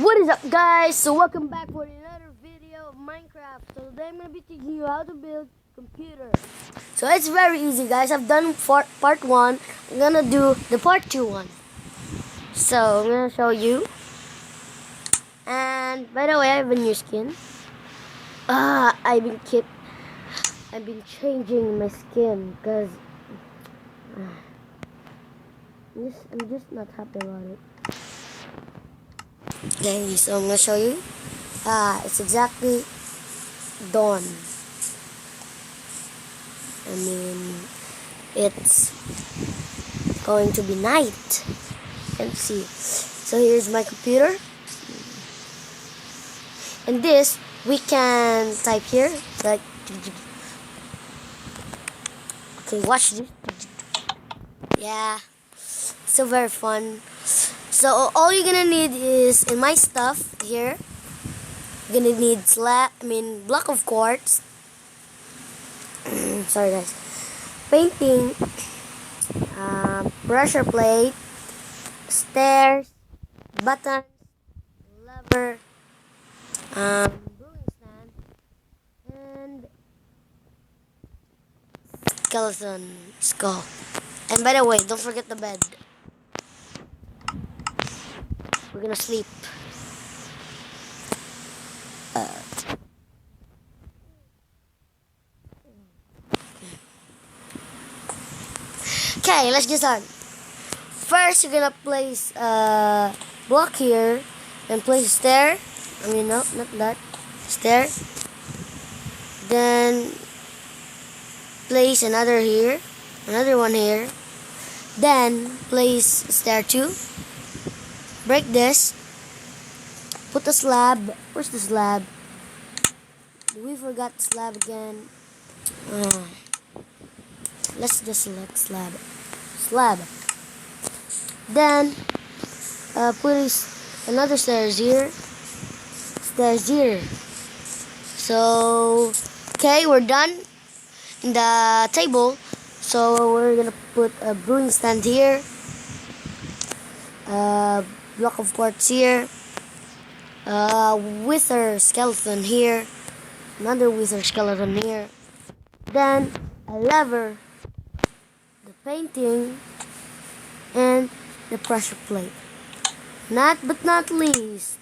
What is up, guys? So welcome back for another video of Minecraft. So today I'm gonna be teaching you how to build computer. So it's very easy, guys. I've done part 1. I'm gonna do the part 2 one. So I'm gonna show you. And by the way, I have a new skin. I've been changing my skin because I'm just not happy about it. Okay, so I'm gonna show you. It's exactly dawn. I mean, it's going to be night. Let's see. So here's my computer, and this we can type here. Like, okay, watch this. Yeah, so very fun. So all you're gonna need is, in my stuff here, you're gonna need block of quartz. Sorry guys. Painting, pressure plate, stairs, buttons, lever, brewing stand, and skeleton skull. And by the way, don't forget the bed. We're gonna sleep. Okay, let's get started. First, you're gonna place a block here and place a stair. No, not that. Stair. Then place another here, another one here. Then place stair 2. Break this. Put the slab. Where's the slab? We forgot the slab again. Let's just select slab. Slab. Then put another stairs here. Stairs here. So okay, we're done in the table. So we're gonna put a brewing stand here. Block of quartz here, wither skeleton here, another wither skeleton here, then a lever, the painting, and the pressure plate. Not least,